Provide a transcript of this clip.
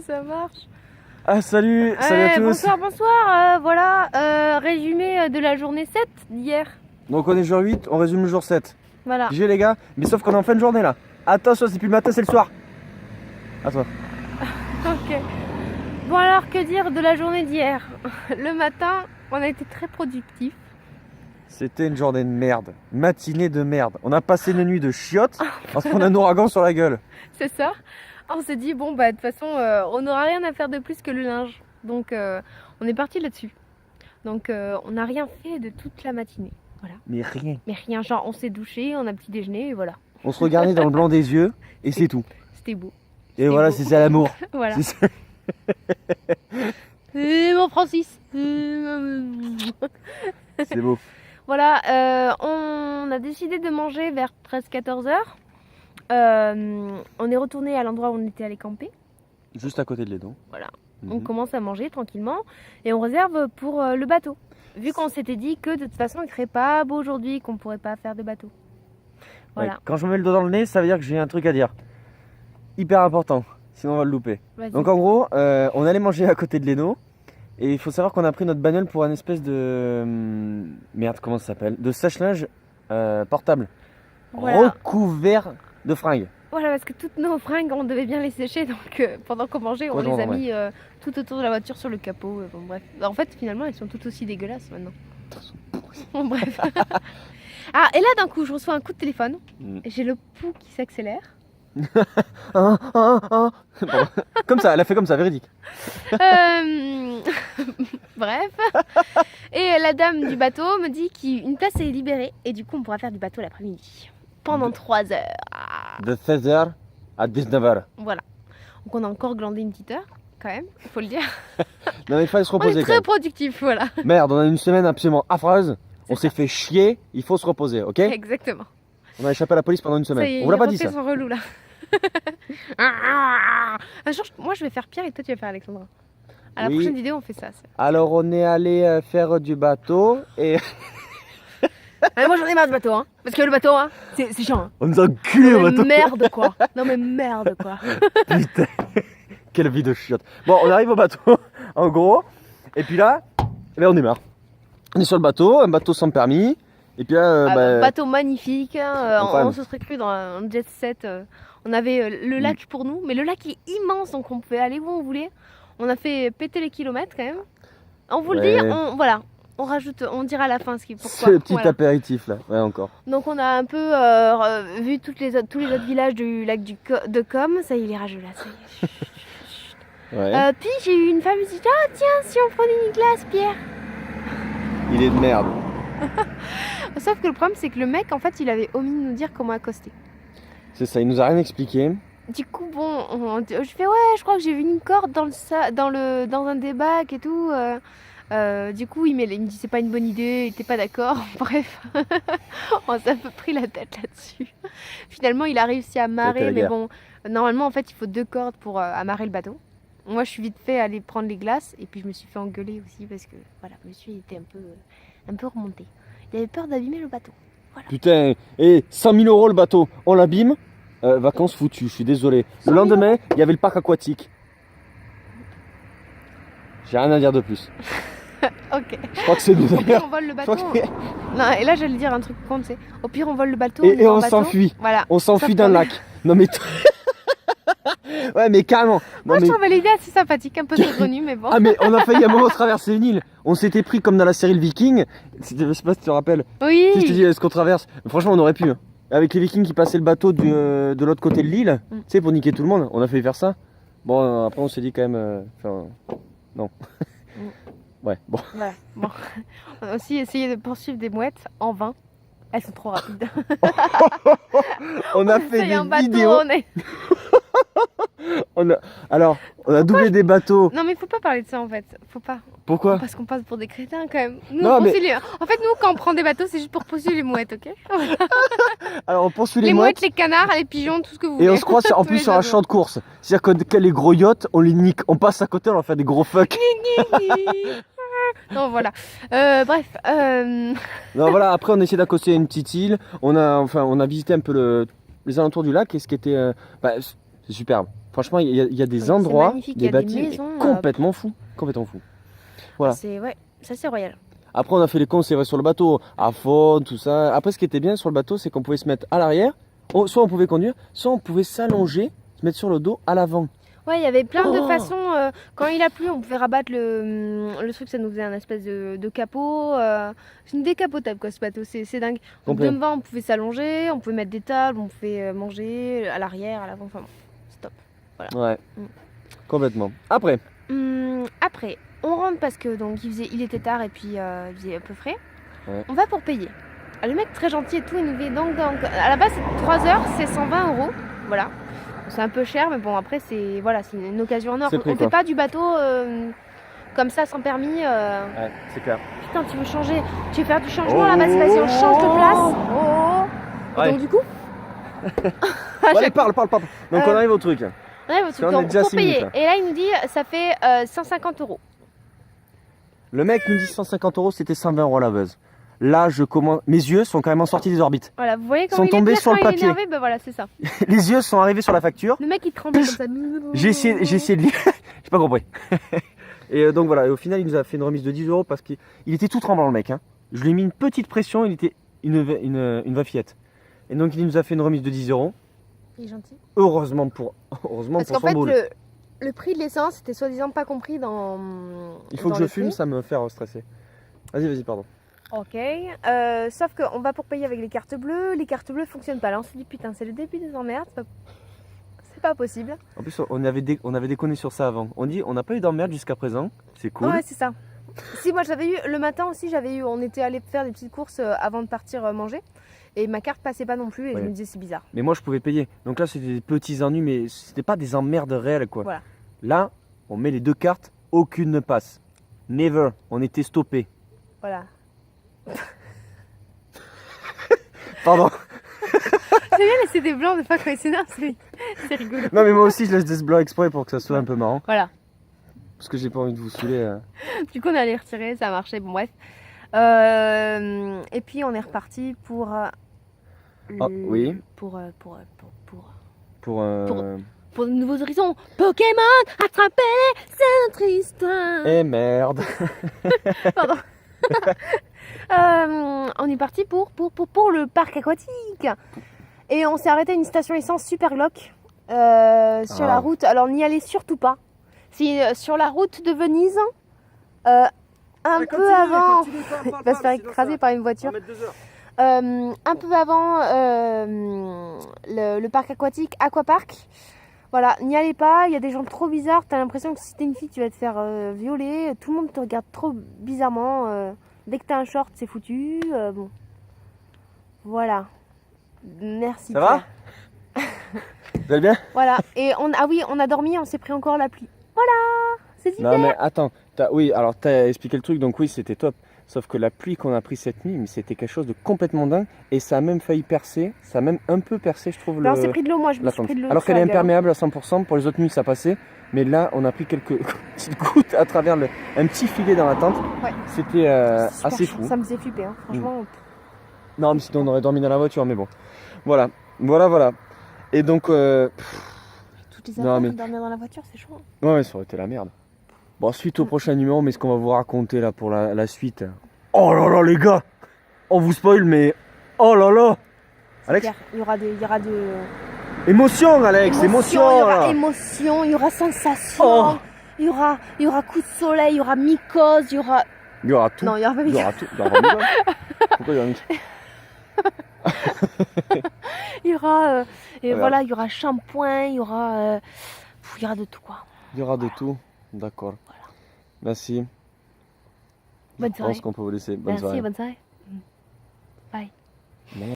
Ça marche. Ah salut, salut à tous. Bonsoir, bonsoir. Voilà, résumé de la journée 7 d'hier. Donc on est jour 8, on résume le jour 7. Voilà. GG les gars, mais sauf qu'on est en fin de journée là. Attention, c'est plus le matin, c'est le soir. À toi. Ok. Bon alors, que dire de la journée d'hier? Le matin, on a été très productifs. C'était une journée de merde, matinée de merde. On a passé une nuit de chiottes en se prenant un ouragan sur la gueule. C'est ça. On s'est dit, bon bah de toute façon, on n'aura rien à faire de plus que le linge. Donc on est parti là-dessus. Donc on n'a rien fait de toute la matinée. Voilà. Mais rien. Mais rien, genre on s'est douché, on a petit déjeuner et voilà. On se regardait dans le blanc des yeux et c'est tout. C'était beau. Et voilà, beau. c'est ça l'amour. Voilà. C'est ça. Mon Francis. C'est beau. Voilà, on a décidé de manger vers 13-14 heures. On est retourné à l'endroit où on était allé camper. Juste à côté de l'Edon. Voilà. Mhm. On commence à manger tranquillement et on réserve pour le bateau. Vu qu'on s'était dit que de toute façon il ne ferait pas beau aujourd'hui, qu'on ne pourrait pas faire de bateau. Voilà. Ouais, quand je me mets le doigt dans le nez, ça veut dire que j'ai un truc à dire. Hyper important, sinon on va le louper. Vas-y. Donc en gros, on allait manger à côté de l'Eno. Et il faut savoir qu'on a pris notre bagnole pour une espèce de... Merde, comment ça s'appelle? De sèche-linge portable. Voilà. Recouvert de fringues. Voilà, parce que toutes nos fringues, on devait bien les sécher. Donc pendant qu'on mangeait, on Ouais, les a ouais. mis tout autour de la voiture sur le capot. Bon, bref. En fait, finalement, elles sont toutes aussi dégueulasses maintenant. Bon, bref. Ah, et là, d'un coup, je reçois un coup de téléphone. Mm. J'ai le pouls qui s'accélère. Pardon. Comme ça, elle a fait comme ça, véridique. Bref. Et la dame du bateau me dit qu'une place est libérée et du coup on pourra faire du bateau l'après-midi. Pendant 3 heures. Ah, De 16h à 19h. voilà. Donc on a encore glandé une petite heure, quand même, il faut le dire. Non mais il fallait se On reposer est quand très même. productifs, voilà. Merde, on a une semaine absolument affreuse. On C'est s'est fait chier, il faut se reposer, ok? Exactement. On a échappé à la police pendant une Ça semaine. y est, On vous l'a pas les dit ça. reflets sont relous là. Un jour, moi je vais faire Pierre et toi tu vas faire Alexandra. À la Oui. prochaine vidéo on fait ça. Alors on est allé faire du bateau et Moi j'en ai marre du bateau, hein. Parce que le bateau, hein, c'est chiant. Hein. on nous a enculé au Non, mais bateau. merde quoi. Non mais merde quoi. Putain, quelle vie de chiotte. Bon, on arrive au bateau, en gros, et puis là on est marre. On est sur le bateau, un bateau sans permis, et puis là, Bateau magnifique, hein, Incroyable. on se serait cru dans un jet set. On avait le lac pour nous, mais le lac est immense donc on pouvait aller où on voulait. On a fait péter les kilomètres quand même. On vous le Ouais. dit, voilà, on rajoute, on dira à la fin ce qui pourquoi. c'est le petit Voilà. apéritif là, ouais encore. Donc on a un peu vu tous les autres villages du lac de Com, ça y est, les rageux là, ça y est. Chut, chut, chut. Ouais. Puis j'ai eu une femme qui dit ah tiens si on prenait une glace Pierre. Il est de merde. Sauf que le problème c'est que le mec en fait il avait omis de nous dire comment accoster. C'est ça, il nous a rien expliqué. Du coup bon, je fais ouais je crois que j'ai vu une corde dans un des bacs et tout. Du coup il me dit c'est pas une bonne idée, il était pas d'accord. Bref, on s'est un peu pris la tête là-dessus. Finalement il a réussi à C'était amarrer, la mais guerre. bon normalement en fait il faut 2 cordes pour amarrer le bateau. Moi je suis vite fait aller prendre les glaces et puis je me suis fait engueuler aussi parce que voilà monsieur il était un peu remonté. Il avait peur d'abîmer le bateau. Putain, et 100 000 € le bateau, on l'abîme. Vacances foutues, je suis désolé. 100 Le 000 lendemain, il y avait le parc aquatique. J'ai rien à dire de plus. Ok. Je crois que c'est nous Au pire d'ailleurs. on vole le Je bateau. crois que- Non et là j'allais dire un truc con tu sais. Au pire on vole le bateau. Et y va en on bateau. s'enfuit. Voilà. On s'enfuit Sauf d'un qu'on- lac. Non mais... ouais mais carrément. Moi Non, je mais... trouvais l'idée assez sympathique, un peu saugrenue mais bon. Ah mais on a failli à un moment traverser une île. On s'était pris comme dans la série Le Viking. Je sais pas si tu te rappelles. Oui. Tu sais, je te dis est-ce qu'on traverse. Franchement on aurait pu. Hein. Avec les Vikings qui passaient le bateau de l'autre côté de l'île. Mm. Tu sais pour niquer tout le monde. On a failli faire ça. Bon après on s'est dit quand même... non. Ouais bon. Voilà. Bon. On a aussi essayé de poursuivre des mouettes en vain. Elles sont trop rapides. On a fait Essaye un des bateau, vidéos. Alors on a doublé des bateaux. Non mais faut pas parler de ça en fait. Faut pas. Pourquoi? Parce qu'on passe pour des crétins quand même. Nous, Non, on mais- poursuit en fait nous quand on prend des bateaux c'est juste pour poursuivre les mouettes, ok? Alors on poursuit Les les mouettes, mouettes. les canards, les pigeons, tout ce que vous voulez. Et on se croit en Tous plus les sur un oiseaux. champ de course. C'est-à-dire que les gros yachts, on les nique. On passe à côté, on leur fait des gros fuck. Non voilà. Bref. Non voilà, après on essaie d'accoster une petite île. On a visité un peu les alentours du lac et ce qui était... c'est superbe. Franchement, il y a des C'est endroits, magnifique, il y des a des bâtiments maisons, complètement fous. Complètement fous. Voilà. Ouais, ça c'est royal. Après, on a fait les cons, c'est vrai, sur le bateau, à fond, tout ça. Après, ce qui était bien sur le bateau, c'est qu'on pouvait se mettre à l'arrière, soit on pouvait conduire, soit on pouvait s'allonger, se mettre sur le dos à l'avant. Ouais, il y avait plein de Oh façons. Quand il a plu, on pouvait rabattre le truc, ça nous faisait un espèce de capot. C'est une décapotable quoi ce bateau, c'est dingue. Donc Complet. devant, on pouvait s'allonger, on pouvait mettre des tables, on pouvait manger à l'arrière, à l'avant, enfin bon, c'est top. Ouais, Mm. complètement. Après, Après, on rentre parce que donc il était tard et puis il faisait un peu frais. Ouais. On va pour payer. Ah, le mec très gentil et tout, il nous fait donc à la base c'est 3 heures, c'est 120 €. Voilà. C'est un peu cher, mais bon après c'est voilà, c'est une occasion en or. C'est pris, On fait quoi. pas du bateau comme ça sans permis. ouais, c'est clair. Putain, tu veux changer, tu veux faire du changement là-bas, vas-y on change de place. Et Ouais. donc du coup, Bon, allez, parle. Donc, on arrive au truc. ouais, Ça, on est déjà à pour 6 payer. minutes, là. Et là il nous dit ça fait 150 €. Le mec nous dit 150 €, c'était 120 € la laveuse. Là, je commence. Mes yeux sont carrément sortis des orbites. Voilà, vous voyez Sont comment il est tombés pire sur le quand il est papier. énervé, bah voilà, c'est ça. Les yeux sont arrivés sur la facture. Le mec il tremble comme ça. J'ai essayé de lire. J'ai pas compris. Et donc voilà, et au final, il nous a fait une remise de 10 € parce qu'il était tout tremblant, le mec. Hein. Je lui ai mis une petite pression, il était une va fillette. Et donc, il nous a fait une remise de 10 €. Il est gentil. Heureusement pour Parce son qu'en fait, boule. le prix de l'essence était soi-disant pas compris dans. Il faut dans que je le fume, prix. ça me fait stresser. Vas-y, pardon. Ok. Sauf qu'on va pour payer avec les cartes bleues. Les cartes bleues fonctionnent pas. Là, on s'est dit putain, c'est le début des emmerdes. C'est pas possible. En plus, on avait déconné sur ça avant. On dit, on n'a pas eu d'emmerde jusqu'à présent. C'est cool. Ouais, c'est ça. Si, moi j'avais eu le matin aussi, on était allé faire des petites courses avant de partir manger. Et ma carte passait pas non plus. Et Ouais. je me disais, c'est bizarre. Mais moi, je pouvais payer. Donc là, c'était des petits ennuis, mais c'était pas des emmerdes réelles, quoi. Voilà. Là, on met les deux cartes, aucune ne passe. Never. On était stoppé. Voilà. Pardon. C'est bien laisser des blancs des fois quand il s'énerve, c'est rigolo. Non, mais moi aussi, je laisse des blancs exprès pour que ça soit un peu marrant. Voilà. Parce que j'ai pas envie de vous saouler. Du coup, on allait retirer, ça a marché. Bon, bref. Et puis, on est reparti pour. oui. Pour Pour de nouveaux horizons. Pokémon, attrapez-les, c'est notre histoire. Eh merde. Pardon. On est parti pour le parc aquatique. Et on s'est arrêté à une station essence super glauque sur la route. Alors n'y allez surtout pas. C'est sur la route de Venise. Un peu avant. Il va se faire écraser par une voiture. Un peu avant le parc aquatique, Aquapark. Voilà, n'y allez pas, il y a des gens trop bizarres. T'as l'impression que si t'es une fille, tu vas te faire violer. Tout le monde te regarde trop bizarrement. Dès que t'as un short, c'est foutu. Bon. Voilà. Merci. Ça va? Vous allez bien? Voilà. Et on a dormi, on s'est pris encore la pluie. Voilà. C'est super. Non, mais attends. Oui, alors t'as expliqué le truc, donc oui, c'était top. Sauf que la pluie qu'on a pris cette nuit, mais c'était quelque chose de complètement dingue. Et ça a même failli percer. Ça a même un peu percé, je trouve. On s'est pris de l'eau, moi je me la suis pris de l'eau. Alors sur qu'elle est la gueule. imperméable à 100%, pour les autres nuits ça passait. Mais là, on a pris quelques petites gouttes à travers un petit filet dans la tente. Ouais. C'était Super assez chaud. fou. Ça me faisait flipper, hein. Franchement. Non, mais sinon on aurait dormi dans la voiture, mais bon. Voilà. Et donc, Toutes les Non, affaires mais- de dormir dans la voiture, c'est chaud. ouais, ça aurait été la merde. Bon, suite au prochain numéro, mais ce qu'on va vous raconter là pour la suite. Oh là là, les gars! On vous spoil, mais oh là là! Alex? Clair, il y aura de. Émotion, Alex, émotion! Il y aura là. émotion, il y aura sensation. Oh. Il y aura coup de soleil, il y aura mycose, il y aura. Il y aura tout. Non, il y aura pas Il y mycose. aura tout. Il y aura pas mycose. Pourquoi il y aura mycose? Il y aura. Et Voilà. voilà, il y aura shampoing, il y aura de tout quoi. Il y aura de tout. D'accord. Merci. Bonne Je soirée. pense qu'on peut vous laisser. Bonne Merci, soirée. bonne soirée. Bye.